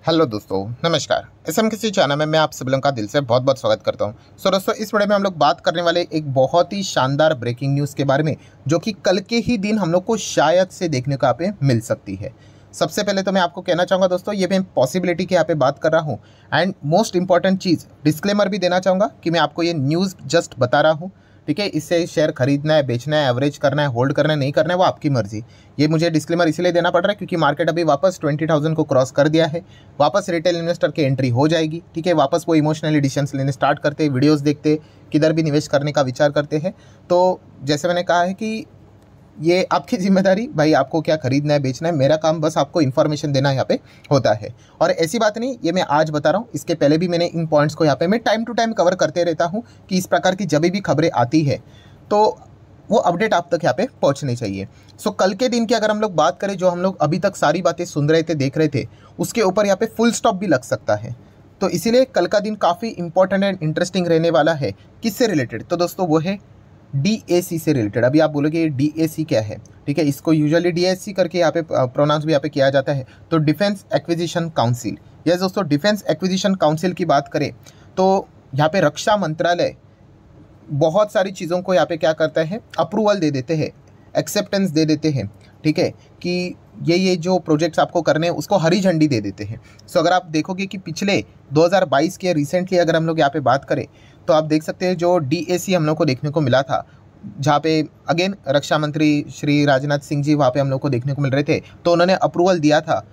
Hello दोस्तों, नमस्कार। SM किसी चैनल में मैं आप सभी लोगों का दिल से बहुत बहुत स्वागत करता हूं। दोस्तों, इस वीडियो में हम लोग बात करने वाले एक बहुत ही शानदार ब्रेकिंग न्यूज़ के बारे में, जो कि कल के ही दिन हम लोग को शायद से देखने को यहाँ पे मिल सकती है। सबसे पहले तो मैं आपको कहना चाहूँगा दोस्तों, ये मैं पॉसिबिलिटी की यहाँ पे बात कर रहा हूँ। And most important cheese, disclaimer भी देना चाहूँगा कि मैं आपको ये न्यूज़ जस्ट बता रहा हूँ। ठीक है, इससे शेयर खरीदना है, बेचना है, एवरेज करना है, होल्ड करना है, नहीं करना है, वो आपकी मर्जी। ये मुझे डिस्क्लेमर इसलिए देना पड़ रहा है क्योंकि मार्केट अभी वापस 20,000 को क्रॉस कर दिया है। वापस रिटेल इन्वेस्टर की एंट्री हो जाएगी। ठीक है, वापस वो इमोशनली डिसीजंस लेने स्टार्ट करते हैं, वीडियोस देखते, किधर भी निवेश करने का विचार करते हैं। तो जैसे मैंने कहा है कि ये आपकी जिम्मेदारी, भाई आपको क्या खरीदना है, बेचना है, मेरा काम बस आपको इन्फॉर्मेशन देना यहाँ पे होता है। और ऐसी बात नहीं, ये मैं आज बता रहा हूँ, इसके पहले भी मैंने इन पॉइंट्स को यहाँ पे मैं टाइम टू टाइम कवर करते रहता हूँ कि इस प्रकार की जब भी खबरें आती है तो वो अपडेट आप तक यहाँ पे पहुँचनी चाहिए। सो कल के दिन की अगर हम लोग बात करें, जो हम लोग अभी तक सारी बातें सुन रहे थे, देख रहे थे, उसके ऊपर यहाँ पे फुल स्टॉप भी लग सकता है। तो इसीलिए कल का दिन काफ़ी इंपॉर्टेंट एंड इंटरेस्टिंग रहने वाला है। किससे रिलेटेड? तो दोस्तों वो है DAC से रिलेटेड। अभी आप बोलोगे DAC क्या है? ठीक है, इसको यूजुअली DAC करके यहाँ पे प्रोनाउंस भी यहाँ पे किया जाता है। तो डिफेंस एक्विजिशन काउंसिल। यस दोस्तों, डिफेंस एक्विजिशन काउंसिल की बात करें तो यहाँ पे रक्षा मंत्रालय बहुत सारी चीज़ों को यहाँ पे क्या करता है, अप्रूवल दे देते हैं, एक्सेप्टेंस दे देते हैं। ठीक है, कि ये जो प्रोजेक्ट्स आपको करने हैं उसको हरी झंडी दे देते हैं। सो अगर आप देखोगे कि पिछले 2022 के रिसेंटली अगर हम लोग यहाँ पे बात करें तो आप देख सकते हैं जो DAC हम लोग को देखने को मिला था, जहाँ पे अगेन रक्षा मंत्री श्री राजनाथ सिंह जी वहाँ पे हम लोग को देखने को मिल रहे थे। तो उन्होंने अप्रूवल दिया था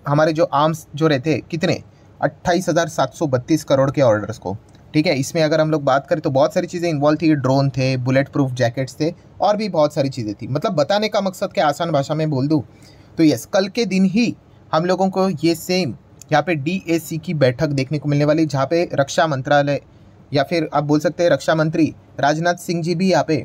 हमारे जो आर्म्स जो रहते कितने 28,732 करोड़ के ऑर्डर्स को। ठीक है, इसमें अगर हम लोग बात करें तो बहुत सारी चीज़ें इन्वॉल्व थी। ड्रोन थे, बुलेट प्रूफ जैकेट्स थे, और भी बहुत सारी चीज़ें थी। मतलब बताने का मकसद क्या, आसान भाषा में बोल दूँ तो यस, कल के दिन ही हम लोगों को ये सेम यहाँ पे DAC की बैठक देखने को मिलने वाली, जहाँ पे रक्षा मंत्रालय या फिर आप बोल सकते हैं रक्षा मंत्री राजनाथ सिंह जी भी यहाँ पे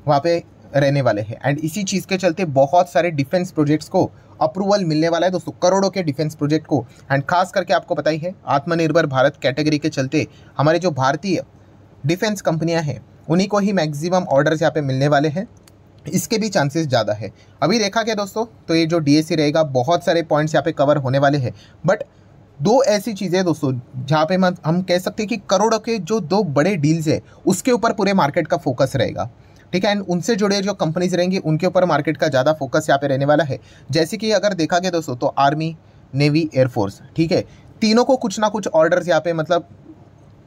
वहाँ पे रहने वाले हैं। एंड इसी चीज़ के चलते बहुत सारे डिफेंस प्रोजेक्ट्स को अप्रूवल मिलने वाला है दोस्तों, करोड़ों के डिफेंस प्रोजेक्ट को। एंड खास करके आपको पता ही है, आत्मनिर्भर भारत कैटेगरी के चलते हमारे जो भारतीय डिफेंस कंपनियां हैं उन्हीं को ही मैक्सिमम ऑर्डर्स यहाँ पे मिलने वाले हैं। इसके भी चांसेस ज़्यादा है। अभी देखा गया दोस्तों तो ये जो DAC रहेगा, बहुत सारे पॉइंट्स यहाँ पे कवर होने वाले हैं। बट दो ऐसी चीज़ें दोस्तों जहाँ पे हम कह सकते हैं कि करोड़ों के जो दो बड़े डील्स है उसके ऊपर पूरे मार्केट का फोकस रहेगा। ठीक है, एंड उनसे जुड़े जो कंपनीज रहेंगी उनके ऊपर मार्केट का ज़्यादा फोकस यहाँ पे रहने वाला है। जैसे कि अगर देखा गया दोस्तों तो आर्मी, नेवी, एयरफोर्स, ठीक है, तीनों को कुछ ना कुछ ऑर्डर्स यहाँ पे, मतलब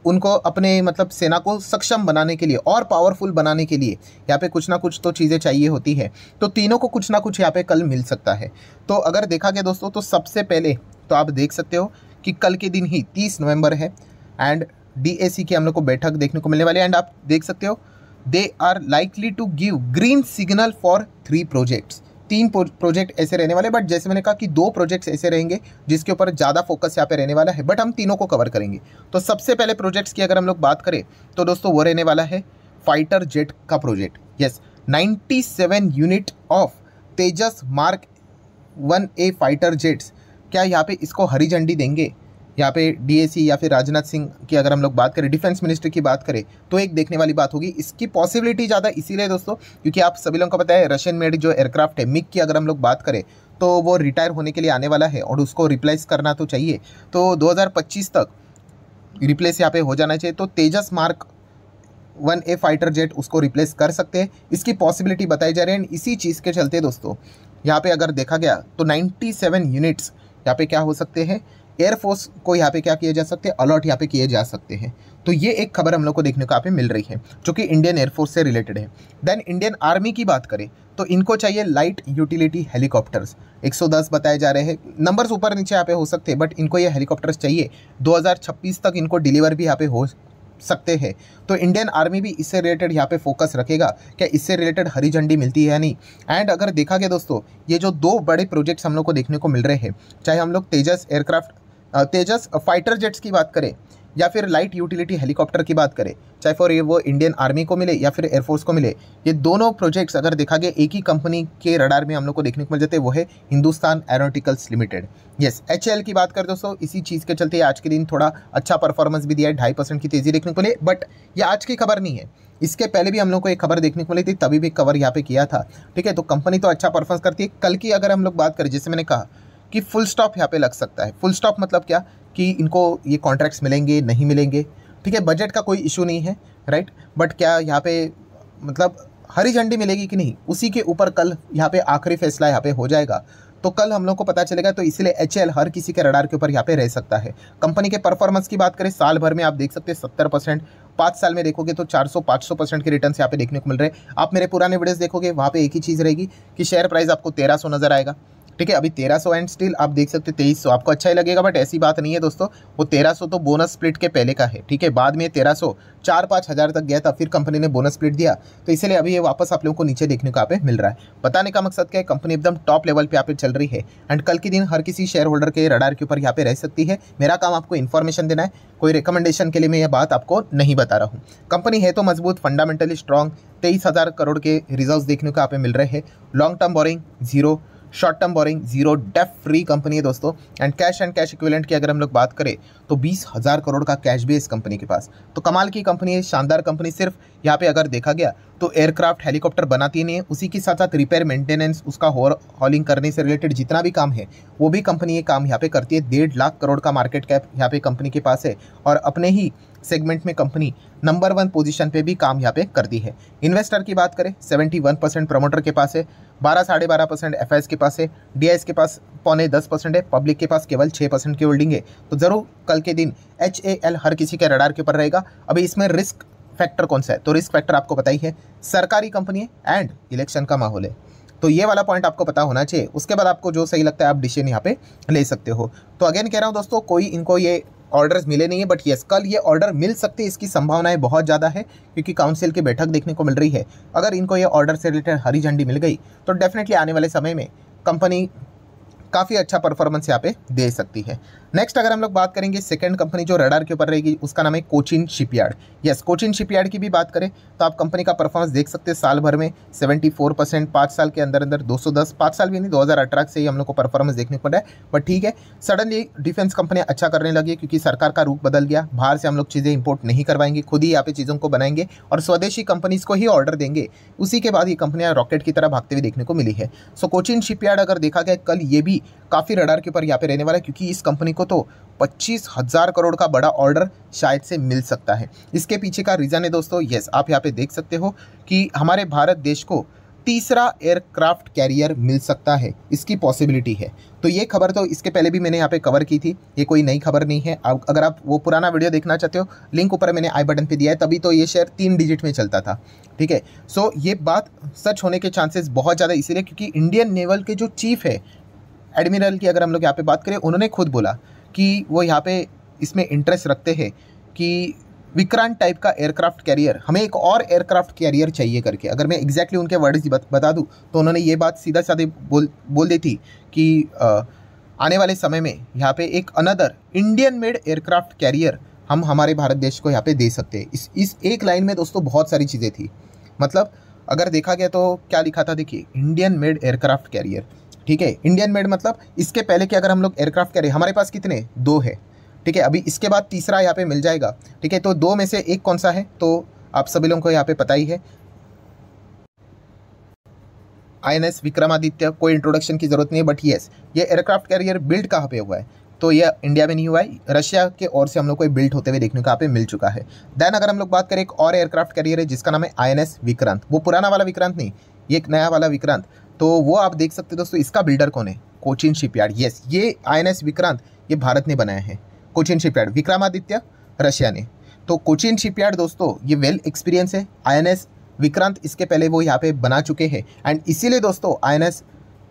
उनको अपने मतलब सेना को सक्षम बनाने के लिए और पावरफुल बनाने के लिए यहाँ पे कुछ ना कुछ तो चीज़ें चाहिए होती है। तो तीनों को कुछ ना कुछ यहाँ पे कल मिल सकता है। तो अगर देखा गया दोस्तों तो सबसे पहले तो आप देख सकते हो कि कल के दिन ही 30 नवंबर है एंड DAC की हम लोग को बैठक देखने को मिलने वाली है। एंड आप देख सकते हो they are likely to give green signal for 3 projects. 3 project ऐसे रहने वाले, बट जैसे मैंने कहा कि 2 प्रोजेक्ट्स ऐसे रहेंगे जिसके ऊपर ज़्यादा फोकस यहाँ पे रहने वाला है, बट हम तीनों को कवर करेंगे। तो सबसे पहले प्रोजेक्ट्स की अगर हम लोग बात करें तो दोस्तों वो रहने वाला है फाइटर जेट का project. Yes, 97 unit of Tejas mark 1A fighter jets. क्या यहाँ पे इसको हरी झंडी देंगे यहाँ पे DAC या फिर राजनाथ सिंह की अगर हम लोग बात करें, डिफेंस मिनिस्टर की बात करें, तो एक देखने वाली बात होगी। इसकी पॉसिबिलिटी ज़्यादा इसीलिए दोस्तों क्योंकि आप सभी लोगों को पता है रशियन मेड जो एयरक्राफ्ट है मिग की अगर हम लोग बात करें तो वो रिटायर होने के लिए आने वाला है और उसको रिप्लेस करना तो चाहिए। तो 2025 तक रिप्लेस यहाँ पे हो जाना चाहिए। तो तेजस मार्क 1A फाइटर जेट उसको रिप्लेस कर सकते हैं, इसकी पॉसिबिलिटी बताई जा रही है। इसी चीज़ के चलते दोस्तों यहाँ पे अगर देखा गया तो 97 यूनिट्स यहाँ पे क्या हो सकते हैं, एयरफोर्स को यहाँ पे क्या किए जा सकते हैं, अलर्ट यहाँ पे किए जा सकते हैं। तो ये एक खबर हम लोग को देखने को यहाँ पे मिल रही है जो कि इंडियन एयरफोर्स से रिलेटेड है। देन इंडियन आर्मी की बात करें तो इनको चाहिए लाइट यूटिलिटी हेलीकॉप्टर्स, 110 बताए जा रहे हैं। नंबर्स ऊपर नीचे यहाँ पे हो सकते हैं, बट इनको ये हेलीकॉप्टर्स चाहिए। 2026 तक इनको डिलीवर भी यहाँ पे हो सकते हैं। तो इंडियन आर्मी भी इससे रिलेटेड यहाँ पे फोकस रखेगा, क्या इससे रिलेटेड हरी झंडी मिलती है या नहीं। एंड अगर देखा गया दोस्तों ये जो 2 बड़े प्रोजेक्ट्स हम लोग को देखने को मिल रहे हैं, चाहे हम लोग तेजस तेजस फाइटर जेट्स की बात करें या फिर लाइट यूटिलिटी हेलीकॉप्टर की बात करें, चाहे फॉर ये वो इंडियन आर्मी को मिले या फिर एयरफोर्स को मिले, ये दोनों प्रोजेक्ट्स अगर देखा गया एक ही कंपनी के रडार में हम लोग को देखने को मिल जाते हैं, वो है Hindustan aeronauticals limited. Yes, HAL की बात करें दोस्तों, इसी चीज़ के चलते आज के दिन थोड़ा अच्छा परफॉर्मेंस भी दिया है, 2.5% की तेज़ी देखने को मिली। बट ये आज की खबर नहीं है, इसके पहले भी हम लोग को एक खबर देखने को मिली थी, तभी भी कवर यहाँ पे किया था। ठीक है, तो कंपनी तो अच्छा परफॉर्मेंस करती है। कल की अगर हम लोग बात करें, जैसे मैंने कहा कि फुल स्टॉप यहाँ पे लग सकता है। फुल स्टॉप मतलब क्या कि इनको ये कॉन्ट्रैक्ट्स मिलेंगे नहीं मिलेंगे, ठीक है, बजट का कोई इशू नहीं है, राइट। बट क्या यहाँ पे मतलब हरी झंडी मिलेगी कि नहीं, उसी के ऊपर कल यहाँ पे आखिरी फैसला यहाँ पे हो जाएगा। तो कल हम लोग को पता चलेगा। तो इसलिए HAL हर किसी के रडार के ऊपर यहाँ पे रह सकता है। कंपनी के परफॉर्मेंस की बात करें, साल भर में आप देख सकते हैं 70%, 5 साल में देखोगे तो 400-500% के रिटर्न यहाँ पे देखने को मिल रहे हैं। आप मेरे पुराने वीडियोस देखोगे, वहाँ पे एक ही चीज़ रहेगी कि शेयर प्राइस आपको 1300 नजर आएगा, ठीक है। अभी 1300 एंड स्टिल आप देख सकते हो 2300, आपको अच्छा ही लगेगा, बट ऐसी बात नहीं है दोस्तों। वो 1300 तो बोनस स्प्लिट के पहले का है, ठीक है। बाद में 1300 4-5 हज़ार तक गया था, फिर कंपनी ने बोनस स्प्लिट दिया, तो इसीलिए अभी ये वापस आप लोगों को नीचे देखने को यहाँ पे मिल रहा है। बताने का मकसद क्या है, कंपनी एकदम टॉप लेवल पे यहाँ पे चल रही है एंड कल के दिन हर किसी शेयर होल्डर के रडार के ऊपर यहाँ पे रह सकती है। मेरा काम आपको इन्फॉर्मेशन देना है, कोई रिकमेंडेशन के लिए मैं ये बात आपको नहीं बता रहा हूँ। कंपनी है तो मजबूत, फंडामेंटली स्ट्रॉन्ग, 23,000 करोड़ के रिजर्व्स देखने को यहाँ पे मिल रहे हैं। Long term borrowing zero, short term borrowing zero, debt free company है दोस्तों। एंड कैश इक्विवेलेंट की अगर हम लोग बात करें तो 20,000 करोड़ का कैश भी है इस कंपनी के पास। तो कमाल की कंपनी है, शानदार कंपनी। सिर्फ यहाँ पे अगर देखा गया तो एयरक्राफ्ट हेलीकॉप्टर बनाती नहीं है, उसी के साथ साथ रिपेयर मेंटेनेंस, उसका हॉलिंग करने से रिलेटेड जितना भी काम है वो भी कंपनी ये काम यहाँ पे करती है। 1.5 लाख करोड़ का मार्केट कैप यहाँ पे कंपनी के पास है और अपने ही सेगमेंट में कंपनी नंबर 1 पोजीशन पे भी काम यहाँ पे करती है। इन्वेस्टर की बात करें 71% प्रमोटर के पास है, 12-12.5% FIs के पास है, DIs के पास 0.25% है, पब्लिक के पास केवल 6% की होल्डिंग है। तो जरूर कल के दिन HAL हर किसी के रडार के ऊपर रहेगा। अभी इसमें रिस्क फैक्टर कौन सा है, तो रिस्क फैक्टर आपको पता ही है, सरकारी कंपनी है एंड इलेक्शन का माहौल है, तो ये वाला पॉइंट आपको पता होना चाहिए। उसके बाद आपको जो सही लगता है आप डिसीजन यहाँ पे ले सकते हो। तो अगेन कह रहा हूँ दोस्तों, कोई इनको ये ऑर्डर्स मिले नहीं है, बट यस कल ये ऑर्डर मिल सकते हैं, इसकी संभावनाएं बहुत ज़्यादा है क्योंकि काउंसिल की बैठक देखने को मिल रही है। अगर इनको ये ऑर्डर से रिलेटेड हरी झंडी मिल गई तो डेफिनेटली आने वाले समय में कंपनी काफ़ी अच्छा परफॉर्मेंस यहाँ पे दे सकती है। नेक्स्ट अगर हम लोग बात करेंगे सेकंड कंपनी जो रडार के ऊपर रहेगी, उसका नाम है Cochin shipyard. Yes, Cochin shipyard की भी बात करें तो आप कंपनी का परफॉर्मेंस देख सकते हैं, साल भर में 74%, 5 साल के अंदर अंदर 210, 5 साल भी नहीं 2018 से ही हम लोग को परफॉर्मेंस देखने को मिला है। बट ठीक है, सडनली डिफेंस कंपनियां अच्छा करने लगी क्योंकि सरकार का रुख बदल गया, बाहर से हम लोग चीज़ें इंपोर्ट नहीं करवाएंगे, खुद ही यहाँ पे चीज़ों को बनाएंगे और स्वदेशी कंपनीज को ही ऑर्डर देंगे। उसी के बाद ये कंपनियां रॉकेट की तरह भागते हुए देखने को मिली है। सो कोचिन शिपयार्ड अगर देखा गया कल, ये भी काफ़ी रडार के ऊपर यहाँ पे रहने वाला है क्योंकि इस कंपनी को तो 25,000 करोड़ का बड़ा ऑर्डर शायद से मिल सकता है। इसके पीछे का रीज़न है दोस्तों, यस आप यहाँ पे देख सकते हो कि हमारे भारत देश को तीसरा एयरक्राफ्ट कैरियर मिल सकता है, इसकी पॉसिबिलिटी है। तो ये खबर तो इसके पहले भी मैंने यहाँ पे कवर की थी, ये कोई नई खबर नहीं है। अगर आप वो पुराना वीडियो देखना चाहते हो, लिंक ऊपर मैंने आई बटन पे दिया है, तभी तो ये शेयर 3 डिजिट में चलता था, ठीक है। सो ये बात सच होने के चांसेस बहुत ज़्यादा इसीलिए क्योंकि इंडियन नेवल के जो चीफ है, एडमिरल की अगर हम लोग यहाँ पे बात करें, उन्होंने खुद बोला कि वो यहाँ पे इसमें इंटरेस्ट रखते हैं कि विक्रांत टाइप का एयरक्राफ्ट कैरियर, हमें एक और एयरक्राफ्ट कैरियर चाहिए करके। अगर मैं एग्जैक्टली उनके वर्ड्स बता दूं तो उन्होंने ये बात सीधा साधे बोल दी थी कि आने वाले समय में यहाँ पे एक another Indian made aircraft carrier हम हमारे भारत देश को यहाँ पे दे सकते हैं। इस एक लाइन में दोस्तों बहुत सारी चीज़ें थी। मतलब अगर देखा गया तो क्या लिखा था, देखिए, इंडियन मेड एयरक्राफ्ट कैरियर, ठीक है। इंडियन मेड मतलब इसके पहले कि अगर हम लोग एयरक्राफ्ट कैरियर, हमारे पास कितने 2 है, ठीक है। अभी इसके बाद तीसरा यहाँ पे मिल जाएगा, ठीक है। तो 2 में से एक कौन सा है, तो आप सभी लोगों को यहाँ पे पता ही है, INS विक्रमादित्य। कोई इंट्रोडक्शन की जरूरत नहीं है, बट यस ये एयरक्राफ्ट कैरियर बिल्ड कहाँ पे हुआ है, तो ये इंडिया में नहीं हुआ है, रशिया के ओर से हम लोग को बिल्ड होते हुए देखने को यहाँ पे मिल चुका है। देन अगर हम लोग बात करें एक और एयरक्राफ्ट कैरियर है जिसका नाम है INS विक्रांत। वो पुराना वाला विक्रांत नहीं, ये एक नया वाला विक्रांत। तो वो आप देख सकते हैं दोस्तों, इसका बिल्डर कौन है, कोचिन शिपयार्ड। यस, ये INS विक्रांत ये भारत ने बनाया है, कोचिन शिपयार्ड, विक्रमादित्य रशिया ने। तो कोचिन शिपयार्ड दोस्तों ये वेल एक्सपीरियंस है। INS विक्रांत इसके पहले वो यहाँ पे बना चुके हैं एंड इसीलिए दोस्तों INS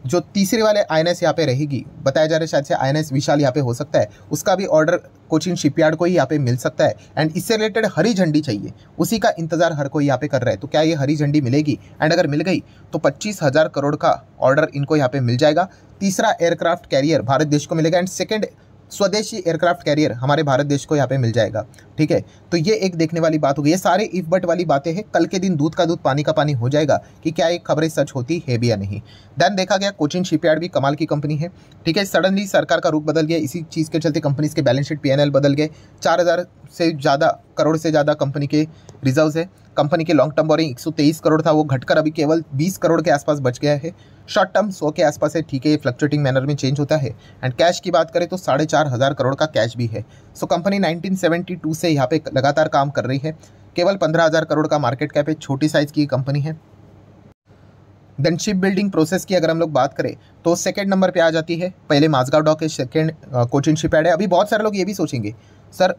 जो तीसरे वाले INS यहाँ पे रहेगी, बताया जा रहा है शायद से INS विशाल यहाँ पे हो सकता है, उसका भी ऑर्डर कोचिन शिपयार्ड को ही यहाँ पे मिल सकता है एंड इससे रिलेटेड हरी झंडी चाहिए, उसी का इंतजार हर कोई यहाँ पे कर रहा है। तो क्या ये हरी झंडी मिलेगी, एंड अगर मिल गई तो 25,000 करोड़ का ऑर्डर इनको यहाँ पे मिल जाएगा। तीसरा एयरक्राफ्ट कैरियर भारत देश को मिलेगा एंड सेकेंड स्वदेशी एयरक्राफ्ट कैरियर हमारे भारत देश को यहाँ पे मिल जाएगा, ठीक है। तो ये एक देखने वाली बात होगी। ये सारे इफ बट वाली बातें हैं, कल के दिन दूध का दूध पानी का पानी हो जाएगा कि क्या ये खबरें सच होती है भी या नहीं। देन देखा गया कोचिन शिपयार्ड भी कमाल की कंपनी है, ठीक है। सडनली सरकार का रुख बदल गया, इसी चीज़ के चलते कंपनीज के बैलेंस शीट PNL बदल गए, 4,000 से ज़्यादा करोड़ से ज़्यादा कंपनी के रिजर्व्स है। कंपनी के लॉन्ग टर्म बोरिंग 123 करोड़ था, वो घटकर अभी केवल 20 करोड़ के आसपास बच गया है। शॉर्ट टर्म 100 के आसपास है, ठीक है, ये फ्लक्चुएटिंग मैनर में चेंज होता है। एंड कैश की बात करें तो 4,500 करोड़ का कैश भी है। सो कंपनी 1972 से यहाँ पे लगातार काम कर रही है। केवल 15,000 करोड़ का मार्केट कैप है, छोटी साइज़ की कंपनी है। देन शिप बिल्डिंग प्रोसेस की अगर हम लोग बात करें तो सेकंड नंबर पे आ जाती है। पहले माझगांव डॉक है, सेकंड कोचिन शिपयार्ड है। अभी बहुत सारे लोग ये भी सोचेंगे सर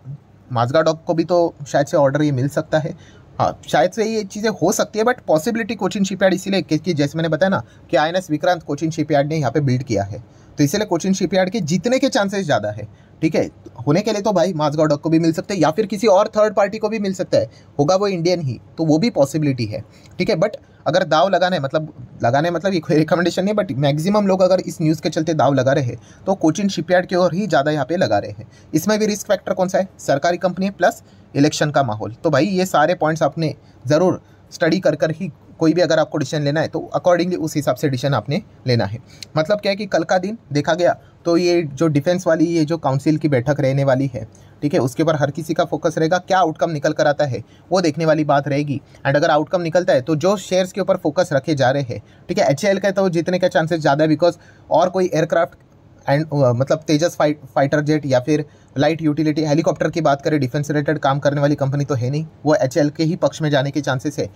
माझगांव डॉक को भी तो शायद से ऑर्डर ये मिल सकता है। हाँ, शायद से ये चीज़ें हो सकती है, बट पॉसिबिलिटी कोचिन शिपयार्ड इसीलिए क्योंकि जैसे मैंने बताया ना कि INS विक्रांत कोचिन शिपयार्ड ने यहाँ पे बिल्ड किया है, तो इसीलिए कोचिन शिपयार्ड के जीतने के चांसेस ज़्यादा है। ठीक है, होने के लिए तो भाई माझगांव डॉक को भी मिल सकता है या फिर किसी और थर्ड पार्टी को भी मिल सकता है, होगा वो इंडियन ही, तो वो भी पॉसिबिलिटी है। ठीक है, बट अगर दाव लगाना है, मतलब ये कोई रिकमेंडेशन नहीं, बट मैक्सिमम लोग अगर इस न्यूज़ के चलते दाव लगा रहे हैं तो कोचिन शिपयार्ड की ओर ही ज़्यादा यहाँ पे लगा रहे हैं। इसमें भी रिस्क फैक्टर कौन सा है? सरकारी कंपनी है प्लस इलेक्शन का माहौल। तो भाई ये सारे पॉइंट्स आपने ज़रूर स्टडी कर ही कोई भी अगर आपको डिसीजन लेना है तो अकॉर्डिंगली उस हिसाब से डिसीजन आपने लेना है। मतलब क्या है कि कल का दिन देखा गया तो ये जो डिफेंस वाली ये जो काउंसिल की बैठक रहने वाली है, ठीक है, उसके ऊपर हर किसी का फोकस रहेगा। क्या आउटकम निकल कर आता है वो देखने वाली बात रहेगी। एंड अगर आउटकम निकलता है तो जो शेयर्स के ऊपर फोकस रखे जा रहे हैं, ठीक है, HAL का तो जीतने का चांसेस ज़्यादा है, बिकॉज और कोई एयरक्राफ्ट एंड मतलब तेजस फाइटर जेट या फिर लाइट यूटिलिटी हेलीकॉप्टर की बात करें, डिफेंस रिलेटेड काम करने वाली कंपनी तो है नहीं, वो HAL के ही पक्ष में जाने के चांसेस है।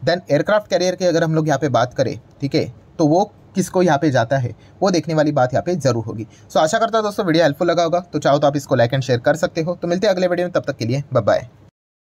देन एयरक्राफ्ट कैरियर की अगर हम लोग यहाँ पे बात करें, ठीक है, तो वो किसको यहाँ पे जाता है वो देखने वाली बात यहाँ पे जरूर होगी। सो आशा करता हूँ दोस्तों वीडियो हेल्पफुल लगा होगा, तो चाहो तो आप इसको लाइक एंड शेयर कर सकते हो। तो मिलते हैं अगले वीडियो में, तब तक के लिए बाय बाय।